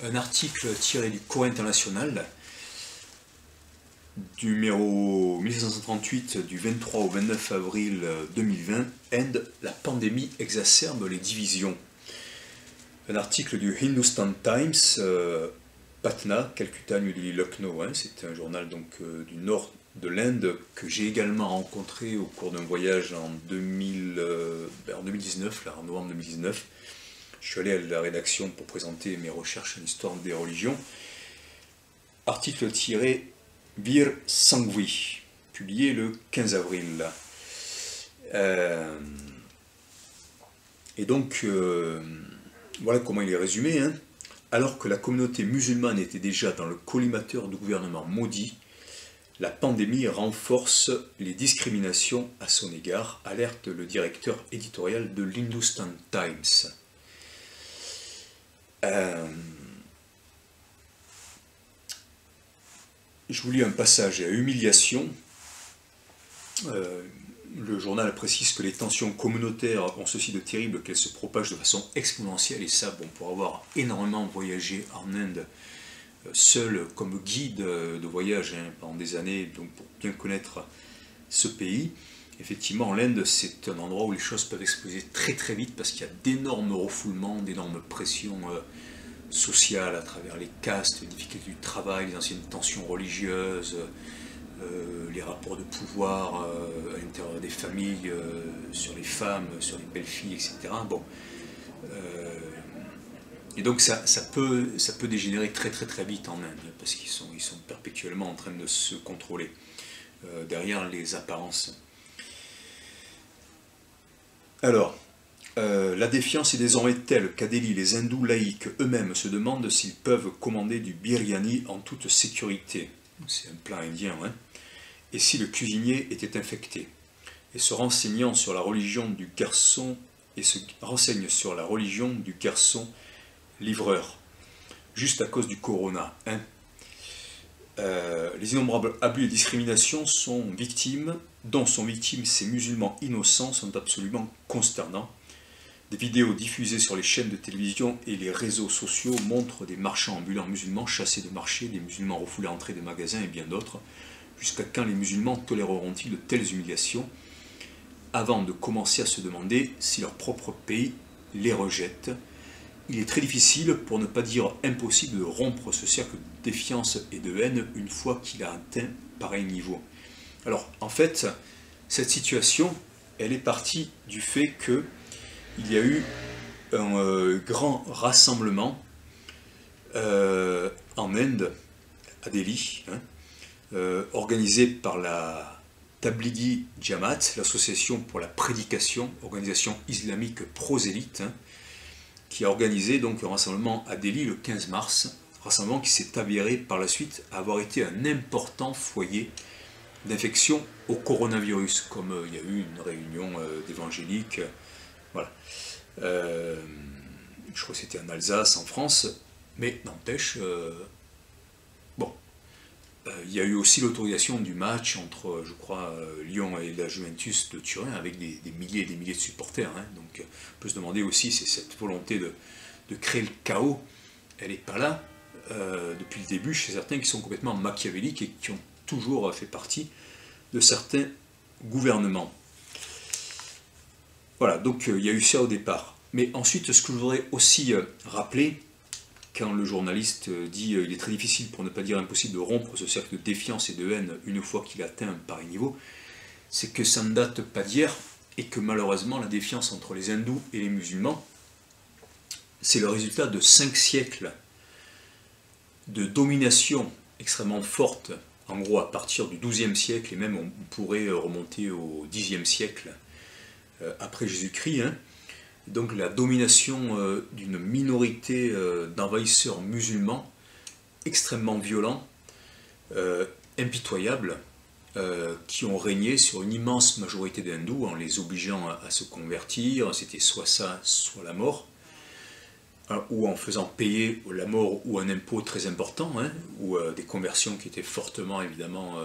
un article tiré du Courrier international, numéro 1738 du 23 au 29 avril 2020, Inde, la pandémie exacerbe les divisions. Un article du Hindustan Times, Patna, Calcutta, New Delhi, Lucknow, c'est un journal donc du nord de l'Inde que j'ai également rencontré au cours d'un voyage en 2019, là, en novembre 2019. Je suis allé à la rédaction pour présenter mes recherches en histoire des religions. Article tiré Bir Sanghvi, publié le 15 avril. Et donc, voilà comment il est résumé. Alors que la communauté musulmane était déjà dans le collimateur du gouvernement Modi, la pandémie renforce les discriminations à son égard, alerte le directeur éditorial de l'Hindustan Times. Je vous lis un passage à humiliation. Le journal précise que les tensions communautaires ont ceci de terrible qu'elles se propagent de façon exponentielle, et ça, bon, pour avoir énormément voyagé en Inde, seul comme guide de voyage pendant des années, donc pour bien connaître ce pays, effectivement l'Inde c'est un endroit où les choses peuvent exploser très très vite parce qu'il y a d'énormes refoulements, d'énormes pressions sociales à travers les castes, les difficultés du travail, les anciennes tensions religieuses, les rapports de pouvoir à l'intérieur des familles, sur les femmes, sur les belles filles, etc. Bon. Et donc ça peut dégénérer très très très vite en Inde, parce qu'ils sont perpétuellement en train de se contrôler derrière les apparences. Alors, la défiance est désormais telle qu'à Delhi, les hindous laïcs eux-mêmes se demandent s'ils peuvent commander du biryani en toute sécurité. C'est un plat indien, et si le cuisinier était infecté. Et se renseignant sur la religion du garçon, livreur, juste à cause du corona. Les innombrables abus et discriminations dont sont victimes ces musulmans innocents sont absolument consternants. Des vidéos diffusées sur les chaînes de télévision et les réseaux sociaux montrent des marchands ambulants musulmans chassés de marché, des musulmans refoulés à l'entrée des magasins et bien d'autres. Jusqu'à quand les musulmans toléreront-ils de telles humiliations, avant de commencer à se demander si leur propre pays les rejette? Il est très difficile, pour ne pas dire impossible, de rompre ce cercle de défiance et de haine une fois qu'il a atteint pareil niveau. Alors, en fait, cette situation, elle est partie du fait qu'il y a eu un grand rassemblement en Inde, à Delhi, organisé par la Tablighi Jamaat, l'association pour la prédication, organisation islamique prosélyte, qui a organisé donc un rassemblement à Delhi le 15 mars, rassemblement qui s'est avéré par la suite avoir été un important foyer d'infection au coronavirus, comme il y a eu une réunion d'évangéliques, voilà. Je crois que c'était en Alsace, en France, mais n'empêche, il y a eu aussi l'autorisation du match entre, je crois, Lyon et la Juventus de Turin, avec des milliers et des milliers de supporters. Donc on peut se demander aussi si cette volonté de créer le chaos, elle n'est pas là depuis le début chez certains qui sont complètement machiavéliques et qui ont toujours fait partie de certains gouvernements. Voilà, donc il y a eu ça au départ. Mais ensuite, ce que je voudrais aussi rappeler, quand le journaliste dit il est très difficile, pour ne pas dire impossible, de rompre ce cercle de défiance et de haine une fois qu'il atteint un pareil niveau, c'est que ça ne date pas d'hier, et que malheureusement la défiance entre les hindous et les musulmans, c'est le résultat de 5 siècles de domination extrêmement forte, en gros à partir du XIIe siècle, et même on pourrait remonter au Xe siècle après Jésus-Christ, donc la domination d'une minorité d'envahisseurs musulmans extrêmement violents, impitoyables, qui ont régné sur une immense majorité d'hindous en les obligeant à se convertir. C'était soit ça, soit la mort, ou en faisant payer la mort ou un impôt très important, ou des conversions qui étaient fortement évidemment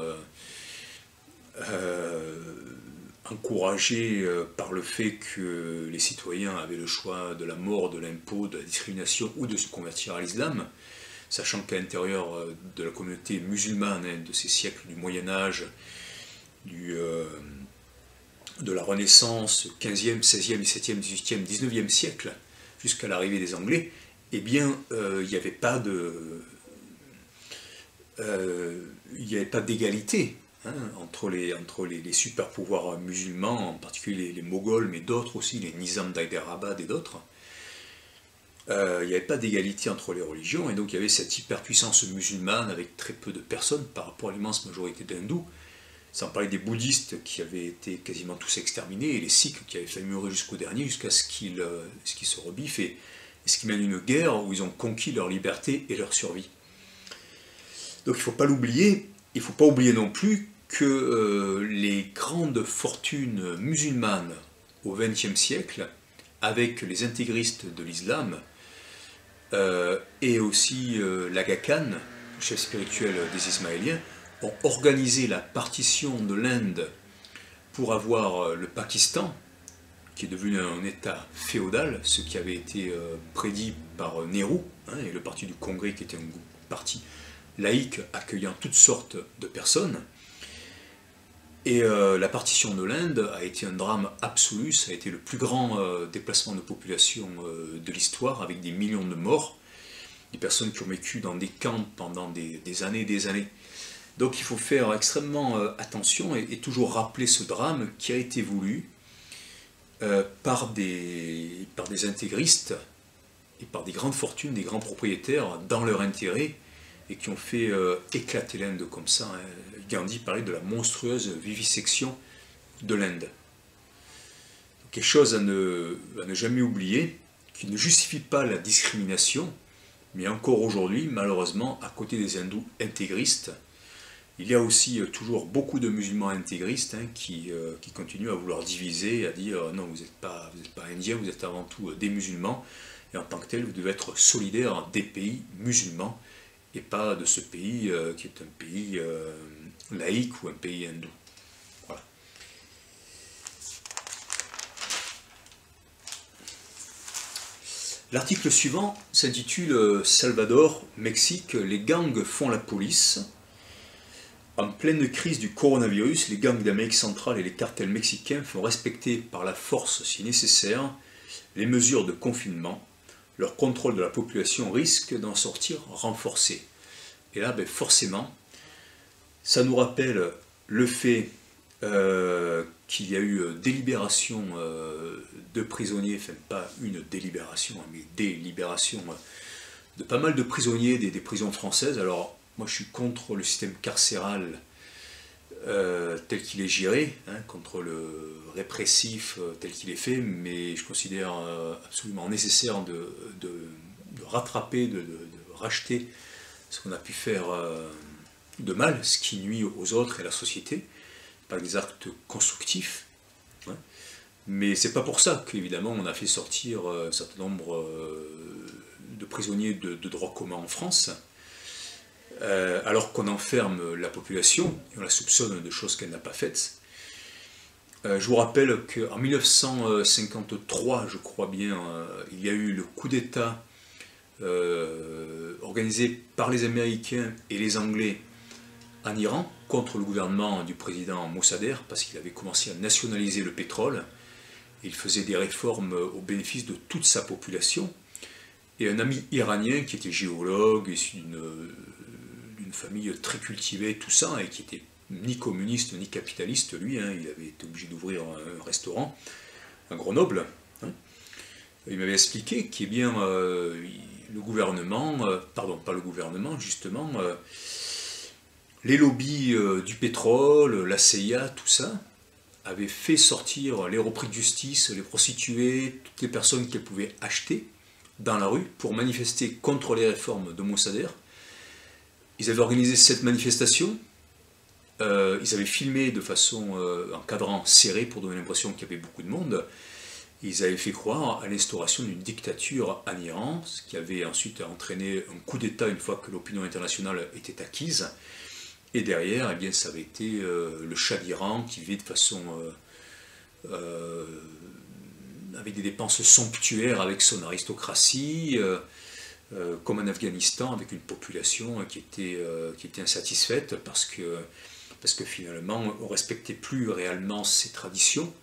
encouragé par le fait que les citoyens avaient le choix de la mort, de l'impôt, de la discrimination ou de se convertir à l'islam, sachant qu'à l'intérieur de la communauté musulmane de ces siècles du Moyen-Âge, de la Renaissance, 15e, 16e, 17e, 18e, 19e siècle, jusqu'à l'arrivée des Anglais, eh bien, il n'y avait pas d'égalité entre les super pouvoirs musulmans, en particulier les Moghols, mais d'autres aussi, les Nizam d'Hyderabad et d'autres. Il n'y avait pas d'égalité entre les religions, et donc il y avait cette hyperpuissance musulmane avec très peu de personnes par rapport à l'immense majorité d'hindous, sans parler des bouddhistes qui avaient été quasiment tous exterminés, et les sikhs qui avaient failli mourir jusqu'au dernier, jusqu'à ce qu'ils se rebiffent, et ce qui mène une guerre où ils ont conquis leur liberté et leur survie. Donc il ne faut pas l'oublier, il ne faut pas oublier non plus que les grandes fortunes musulmanes au XXe siècle, avec les intégristes de l'islam, et aussi l'Aga Khan, chef spirituel des Ismaéliens, ont organisé la partition de l'Inde pour avoir le Pakistan, qui est devenu un État féodal, ce qui avait été prédit par Nehru, et le parti du Congrès, qui était un parti laïque accueillant toutes sortes de personnes. Et la partition de l'Inde a été un drame absolu, ça a été le plus grand déplacement de population de l'histoire, avec des millions de morts, des personnes qui ont vécu dans des camps pendant des années et des années. Donc il faut faire extrêmement attention et toujours rappeler ce drame qui a été voulu par des intégristes et par des grandes fortunes, des grands propriétaires dans leur intérêt, et qui ont fait éclater l'Inde comme ça. Gandhi parlait de la monstrueuse vivisection de l'Inde. Quelque chose à ne jamais oublier, qui ne justifie pas la discrimination, mais encore aujourd'hui, malheureusement, à côté des hindous intégristes, il y a aussi toujours beaucoup de musulmans intégristes qui continuent à vouloir diviser, à dire non, vous n'êtes pas indien, vous êtes avant tout des musulmans, et en tant que tel, vous devez être solidaire des pays musulmans, et pas de ce pays qui est un pays laïque ou un pays hindou. Voilà. L'article suivant s'intitule Salvador, Mexique, les gangs font la police. En pleine crise du coronavirus, les gangs d'Amérique centrale et les cartels mexicains font respecter par la force, si nécessaire, les mesures de confinement. Leur contrôle de la population risque d'en sortir renforcé. Et là, forcément, ça nous rappelle le fait qu'il y a eu des libérations de prisonniers, enfin pas une délibération, mais des libérations de pas mal de prisonniers des prisons françaises. Alors, moi, je suis contre le système carcéral tel qu'il est géré, contre le répressif tel qu'il est fait, mais je considère absolument nécessaire de rattraper, de racheter ce qu'on a pu faire de mal, ce qui nuit aux autres et à la société, par des actes constructifs. Mais c'est pas pour ça qu'évidemment on a fait sortir un certain nombre de prisonniers de droit commun en France, alors qu'on enferme la population et on la soupçonne de choses qu'elle n'a pas faites. Je vous rappelle qu'en 1953, je crois bien, il y a eu le coup d'État organisé par les Américains et les Anglais en Iran contre le gouvernement du président Mossadegh, parce qu'il avait commencé à nationaliser le pétrole et il faisait des réformes au bénéfice de toute sa population. Et un ami iranien qui était géologue, issu d'une famille très cultivée, tout ça, et qui était ni communiste ni capitaliste, lui, il avait été obligé d'ouvrir un restaurant à Grenoble. Il m'avait expliqué qu'il bien le gouvernement, pardon, pas le gouvernement, justement, les lobbies du pétrole, la CIA, tout ça, avaient fait sortir les repris de justice, les prostituées, toutes les personnes qu'elles pouvaient acheter dans la rue pour manifester contre les réformes de Mossadegh. Ils avaient organisé cette manifestation, ils avaient filmé de façon en cadran serré pour donner l'impression qu'il y avait beaucoup de monde. Ils avaient fait croire à l'instauration d'une dictature en Iran, ce qui avait ensuite entraîné un coup d'État une fois que l'opinion internationale était acquise. Et derrière, eh bien, ça avait été le Shah d'Iran qui vivait de façon avec des dépenses somptuaires avec son aristocratie, comme en Afghanistan, avec une population qui était insatisfaite parce que finalement on ne respectait plus réellement ses traditions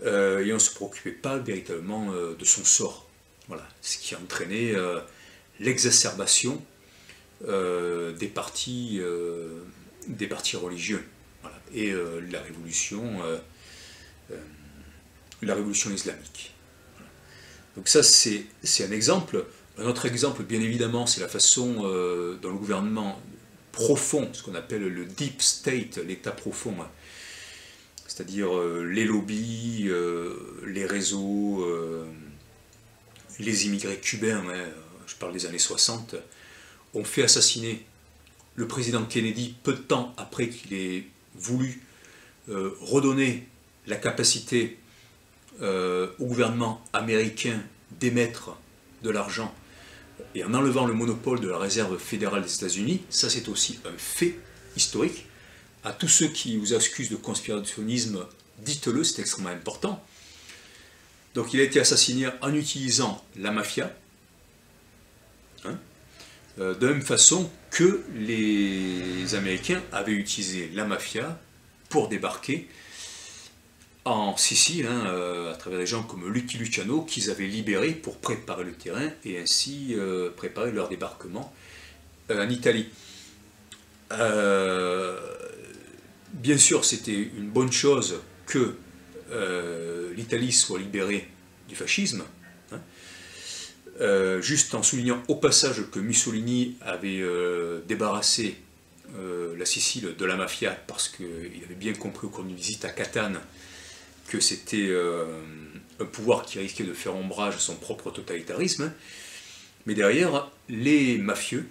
et on ne se préoccupait pas véritablement de son sort. Voilà, ce qui a entraîné l'exacerbation des partis religieux, voilà, et la révolution islamique. Voilà. Donc ça c'est un exemple. Un autre exemple, bien évidemment, c'est la façon dont le gouvernement profond, ce qu'on appelle le deep state, l'état profond, hein, c'est-à-dire les lobbies, les réseaux, les immigrés cubains, hein, je parle des années 60, ont fait assassiner le président Kennedy peu de temps après qu'il ait voulu redonner la capacité au gouvernement américain d'émettre de l'argent et en enlevant le monopole de la réserve fédérale des États-Unis. Ça, c'est aussi un fait historique. À tous ceux qui vous accusent de conspirationnisme, dites-le, c'est extrêmement important. Donc il a été assassiné en utilisant la mafia, hein, de la même façon que les Américains avaient utilisé la mafia pour débarquer en Sicile, hein, à travers des gens comme Lucky Luciano, qu'ils avaient libérés pour préparer le terrain et ainsi préparer leur débarquement en Italie. Bien sûr, c'était une bonne chose que l'Italie soit libérée du fascisme, hein, juste en soulignant au passage que Mussolini avait débarrassé la Sicile de la mafia parce qu'il avait bien compris au cours d'une visite à Catane que c'était un pouvoir qui risquait de faire ombrage à son propre totalitarisme. Mais derrière, les mafieux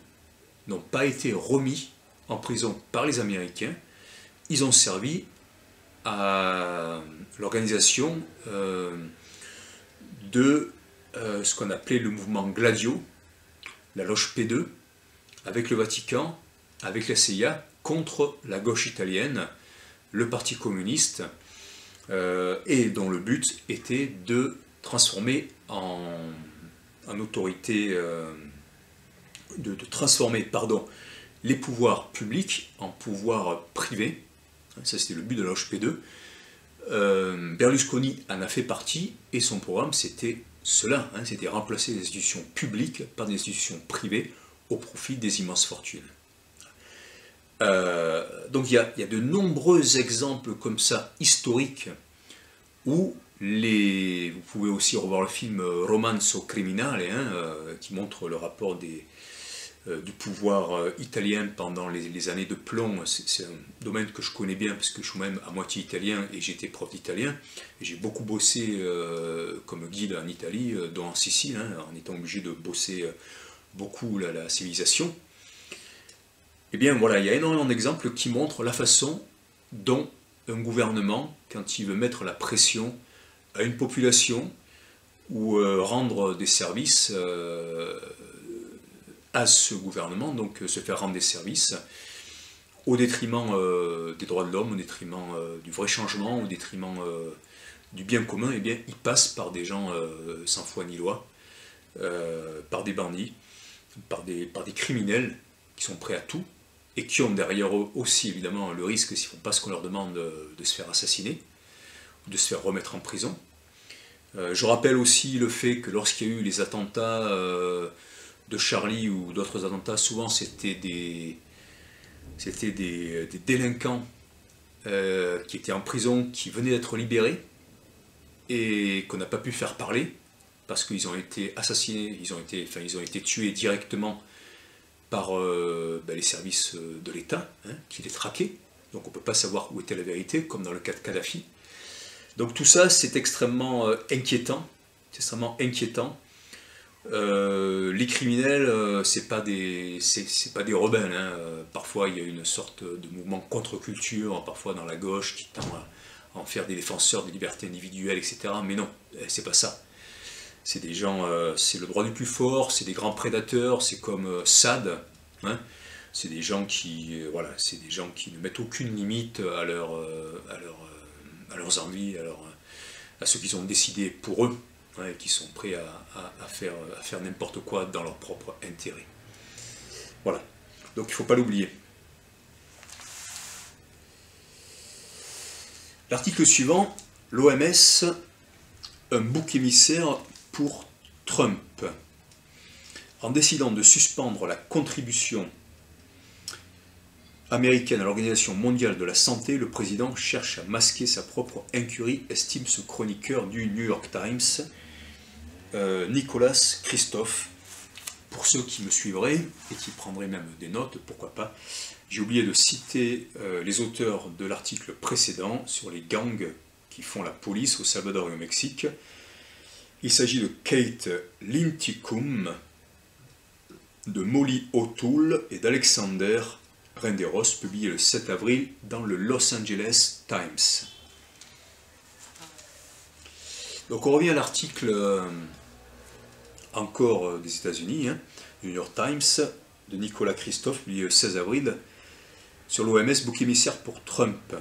n'ont pas été remis en prison par les Américains. Ils ont servi à l'organisation de ce qu'on appelait le mouvement Gladio, la loge P2, avec le Vatican, avec la CIA, contre la gauche italienne, le Parti communiste, et dont le but était de transformer en autorité, de transformer, les pouvoirs publics en pouvoirs privés. Ça, c'était le but de la loge P2. Berlusconi en a fait partie, et son programme, c'était cela, hein, c'était remplacer les institutions publiques par des institutions privées au profit des immenses fortunes. Donc il y a de nombreux exemples comme ça, historiques, où vous pouvez aussi revoir le film Romanzo Criminale, hein, qui montre le rapport du pouvoir italien pendant les années de plomb. C'est un domaine que je connais bien, parce que je suis même à moitié italien, et j'étais prof d'italien, et j'ai beaucoup bossé comme guide en Italie, dont en Sicile, hein, en étant obligé de bosser beaucoup la civilisation. Eh bien voilà, il y a énormément d'exemples qui montrent la façon dont un gouvernement, quand il veut mettre la pression à une population ou rendre des services à ce gouvernement, donc se faire rendre des services au détriment des droits de l'homme, au détriment du vrai changement, au détriment du bien commun, eh bien il passe par des gens sans foi ni loi, par des bandits, par des criminels qui sont prêts à tout, et qui ont derrière eux aussi évidemment le risque, s'ils ne font pas ce qu'on leur demande, de se faire assassiner, ou de se faire remettre en prison. Je rappelle aussi le fait que lorsqu'il y a eu les attentats de Charlie ou d'autres attentats, souvent c'était des délinquants qui étaient en prison, qui venaient d'être libérés, et qu'on n'a pas pu faire parler, parce qu'ils ont été assassinés, ils ont été tués directement par les services de l'État, hein, qui les traquaient. Donc on ne peut pas savoir où était la vérité, comme dans le cas de Kadhafi. Donc tout ça, c'est extrêmement inquiétant. C'est extrêmement inquiétant. Les criminels, c'est pas des rebelles, hein. Parfois, il y a une sorte de mouvement contre-culture, parfois dans la gauche, qui tend à en faire des défenseurs des libertés individuelles, etc. Mais non, c'est pas ça. C'est des gens, c'est le droit du plus fort, c'est des grands prédateurs, c'est comme Sade, hein. C'est des gens qui, voilà, c'est des gens qui ne mettent aucune limite à leur à leurs envies, à ce qu'ils ont décidé pour eux, hein, et qui sont prêts à faire n'importe quoi dans leur propre intérêt. Voilà, donc il ne faut pas l'oublier. L'article suivant, l'OMS, un bouc émissaire pour Trump. En décidant de suspendre la contribution américaine à l'Organisation mondiale de la santé, le président cherche à masquer sa propre incurie, estime ce chroniqueur du New York Times, Nicholas Kristof. Pour ceux qui me suivraient et qui prendraient même des notes, pourquoi pas, j'ai oublié de citer les auteurs de l'article précédent sur les gangs qui font la police au Salvador et au Mexique. Il s'agit de Kate Linthicum, de Molly O'Toole et d'Alexander Renderos, publié le 7 avril dans le Los Angeles Times. Donc on revient à l'article encore des États-Unis, hein, du New York Times, de Nicolas Kristof, publié le 16 avril, sur l'OMS, bouc émissaire pour Trump.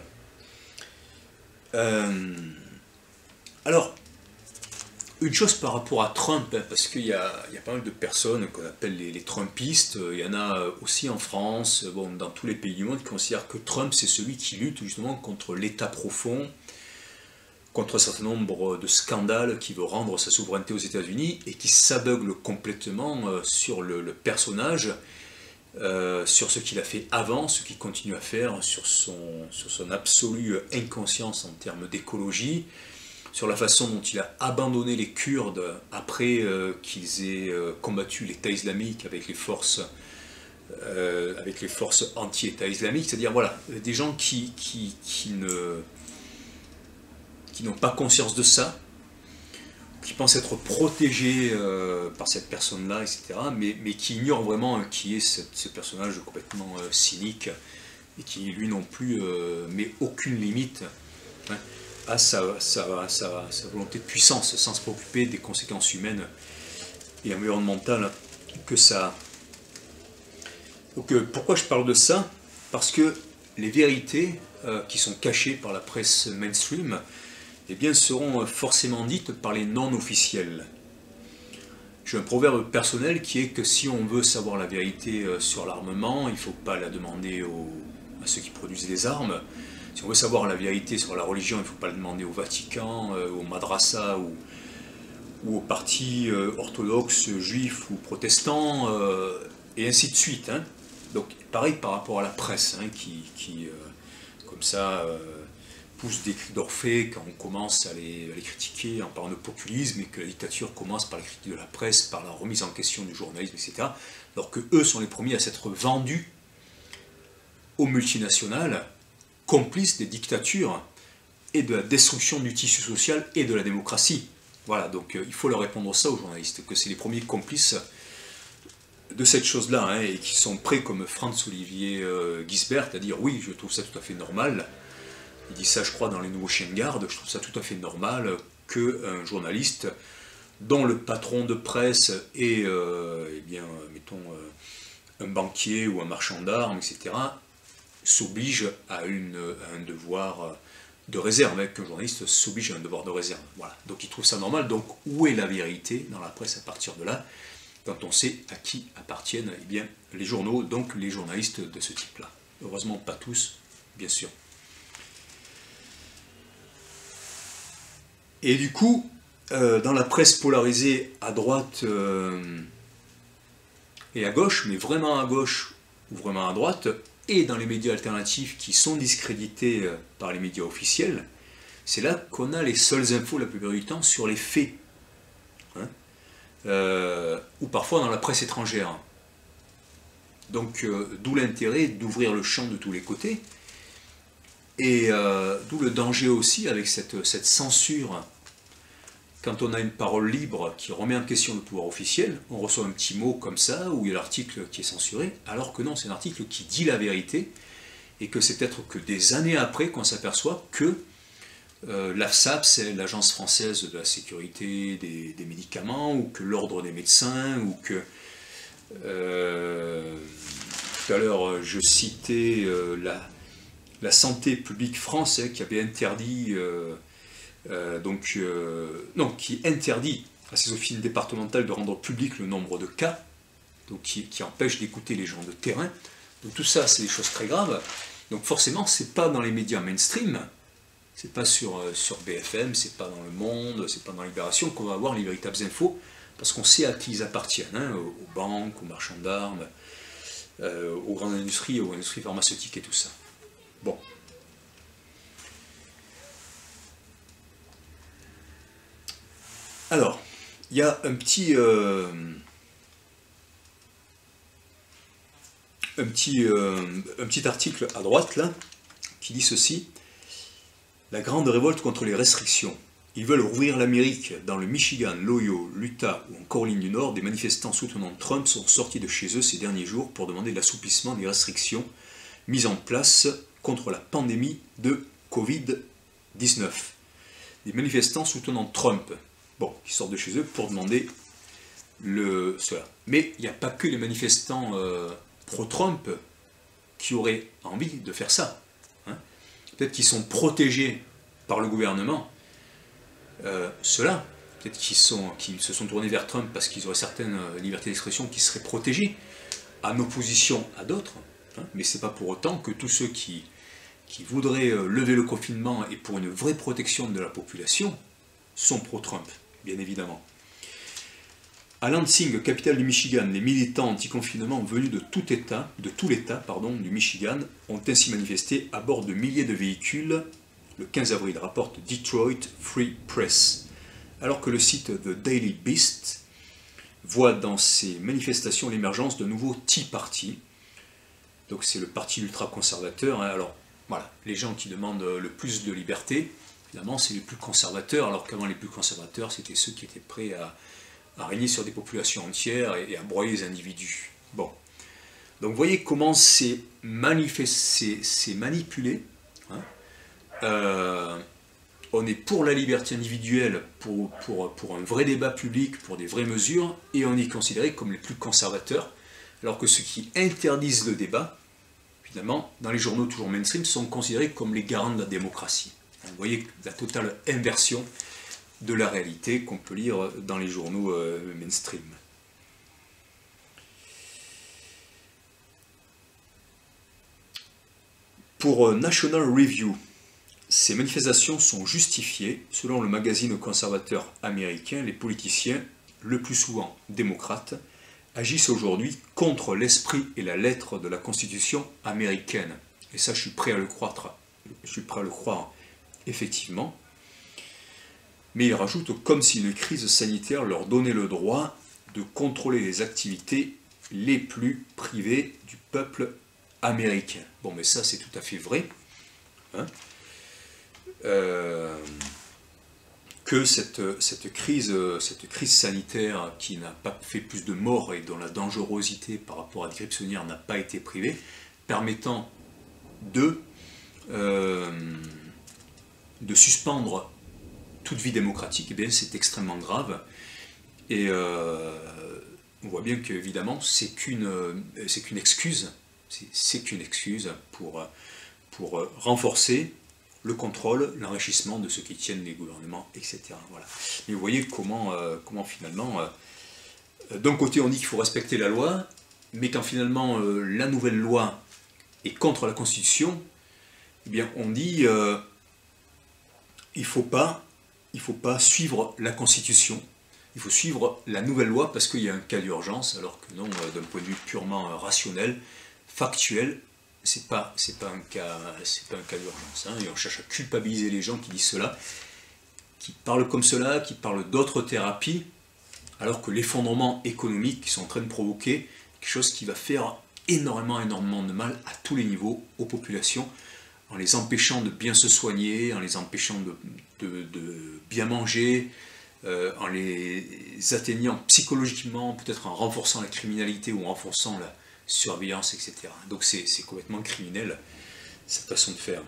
Alors, une chose par rapport à Trump, hein, parce qu'il y a pas mal de personnes qu'on appelle les Trumpistes, il y en a aussi en France, bon, dans tous les pays du monde, qui considèrent que Trump c'est celui qui lutte justement contre l'État profond, contre un certain nombre de scandales, qui veut rendre sa souveraineté aux États-Unis, et qui s'aveugle complètement sur le personnage, sur ce qu'il a fait avant, ce qu'il continue à faire, sur son absolue inconscience en termes d'écologie, sur la façon dont il a abandonné les Kurdes après qu'ils aient combattu l'État islamique avec les forces anti-État islamique, c'est-à-dire voilà, des gens qui n'ont pas conscience de ça, qui pensent être protégés par cette personne-là, etc., mais qui ignorent vraiment qui est ce personnage complètement cynique, et qui, lui non plus, met aucune limite, hein, à sa volonté de puissance, sans se préoccuper des conséquences humaines et environnementales que ça a. Donc pourquoi je parle de ça? Parce que les vérités qui sont cachées par la presse mainstream, eh bien, seront forcément dites par les non-officiels. J'ai un proverbe personnel qui est que si on veut savoir la vérité sur l'armement, il ne faut pas la demander à ceux qui produisent les armes. Si on veut savoir la vérité sur la religion, il ne faut pas la demander au Vatican, au Madrasa ou aux partis orthodoxes, juifs ou protestants, et ainsi de suite, hein. Donc pareil par rapport à la presse, hein, qui comme ça, pousse des cris d'orphée quand on commence à les critiquer en parlant de populisme, et que la dictature commence par la critique de la presse, par la remise en question du journalisme, etc. Alors que eux sont les premiers à s'être vendus aux multinationales, complices des dictatures et de la destruction du tissu social et de la démocratie. Voilà, donc il faut leur répondre ça aux journalistes, que c'est les premiers complices de cette chose-là, hein, et qui sont prêts, comme Franz-Olivier Gisbert, à dire oui, je trouve ça tout à fait normal. Il dit ça, je crois, dans Les Nouveaux Chiens de Garde, je trouve ça tout à fait normal qu'un journaliste dont le patron de presse est, eh bien, mettons, un banquier ou un marchand d'armes, etc., s'oblige à un devoir de réserve, avec qu'un journaliste s'oblige à un devoir de réserve. Voilà. Donc il trouve ça normal. Donc où est la vérité dans la presse à partir de là, quand on sait à qui appartiennent, eh bien, les journaux, donc les journalistes de ce type-là? Heureusement pas tous, bien sûr. Et du coup, dans la presse polarisée à droite et à gauche, mais vraiment à gauche ou vraiment à droite, et dans les médias alternatifs qui sont discrédités par les médias officiels, c'est là qu'on a les seules infos la plupart du temps sur les faits, hein, ou parfois dans la presse étrangère. Donc d'où l'intérêt d'ouvrir le champ de tous les côtés, et d'où le danger aussi avec cette censure. Quand on a une parole libre qui remet en question le pouvoir officiel, on reçoit un petit mot comme ça, où il y a l'article qui est censuré, alors que non, c'est un article qui dit la vérité, et que c'est peut-être que des années après qu'on s'aperçoit que l'AFSAP, c'est l'Agence française de la sécurité des médicaments, ou que l'Ordre des médecins, ou que... tout à l'heure, je citais la Santé publique France, hein, qui avait interdit, qui interdit à ses officines départementales de rendre public le nombre de cas, donc qui empêche d'écouter les gens de terrain. Donc tout ça, c'est des choses très graves. Donc forcément, c'est pas dans les médias mainstream, c'est pas sur BFM, c'est pas dans Le Monde, c'est pas dans Libération qu'on va avoir les véritables infos, parce qu'on sait à qui ils appartiennent, hein, aux banques, aux marchands d'armes, aux grandes industries, aux industries pharmaceutiques et tout ça. Bon. Alors, il y a un petit article à droite, là, qui dit ceci. La grande révolte contre les restrictions. Ils veulent rouvrir l'Amérique. Dans le Michigan, l'Ohio, l'Utah ou en Caroline du Nord, des manifestants soutenant Trump sont sortis de chez eux ces derniers jours pour demander l'assouplissement des restrictions mises en place contre la pandémie de Covid-19. Des manifestants soutenant Trump, bon, qui sortent de chez eux pour demander cela. Mais il n'y a pas que les manifestants pro-Trump qui auraient envie de faire ça. Hein. Peut-être qu'ils sont protégés par le gouvernement. Ceux-là, peut-être qu'ils se sont tournés vers Trump parce qu'ils auraient certaines libertés d'expression qui seraient protégées, en opposition à d'autres. Hein. Mais ce n'est pas pour autant que tous ceux qui voudraient lever le confinement et pour une vraie protection de la population sont pro-Trump, bien évidemment. À Lansing, capitale du Michigan, les militants anti-confinement venus de tout l'État du Michigan ont ainsi manifesté à bord de milliers de véhicules le 15 avril, rapporte Detroit Free Press. Alors que le site The Daily Beast voit dans ces manifestations l'émergence de nouveaux Tea Party. Donc c'est le parti ultra-conservateur. Hein. Alors voilà, les gens qui demandent le plus de liberté, évidemment c'est les plus conservateurs, alors qu'avant les plus conservateurs c'était ceux qui étaient prêts à régner sur des populations entières et à broyer les individus. Bon. Donc vous voyez comment c'est manipulé. Hein. On est pour la liberté individuelle, pour un vrai débat public, pour des vraies mesures, et on est considéré comme les plus conservateurs, alors que ceux qui interdisent le débat, finalement, dans les journaux toujours mainstream, sont considérés comme les garants de la démocratie. Vous voyez la totale inversion de la réalité qu'on peut lire dans les journaux mainstream. Pour National Review, ces manifestations sont justifiées. Selon le magazine conservateur américain, les politiciens, le plus souvent démocrates, agissent aujourd'hui contre l'esprit et la lettre de la Constitution américaine. Et ça, je suis prêt à le croire. Effectivement. Mais il rajoute comme si une crise sanitaire leur donnait le droit de contrôler les activités les plus privées du peuple américain. Bon, mais ça, c'est tout à fait vrai. Hein, que cette crise sanitaire qui n'a pas fait plus de morts et dont la dangerosité par rapport à des grippes saisonnières n'a pas été privée, permettant de suspendre toute vie démocratique, eh bien c'est extrêmement grave. Et on voit bien qu'évidemment c'est qu'une excuse, pour renforcer le contrôle, l'enrichissement de ceux qui tiennent les gouvernements, etc. Voilà. Mais vous voyez comment finalement, d'un côté on dit qu'il faut respecter la loi, mais quand finalement la nouvelle loi est contre la Constitution, eh bien on dit il faut pas suivre la Constitution, il faut suivre la nouvelle loi parce qu'il y a un cas d'urgence, alors que non, d'un point de vue purement rationnel, factuel, c'est pas un cas d'urgence. Hein, et on cherche à culpabiliser les gens qui disent cela, qui parlent comme cela, qui parlent d'autres thérapies, alors que l'effondrement économique qu'ils sont en train de provoquer, quelque chose qui va faire énormément de mal à tous les niveaux aux populations, en les empêchant de bien se soigner, en les empêchant de bien manger, en les atteignant psychologiquement, peut-être en renforçant la criminalité ou en renforçant la surveillance, etc. Donc c'est complètement criminel, cette façon de faire.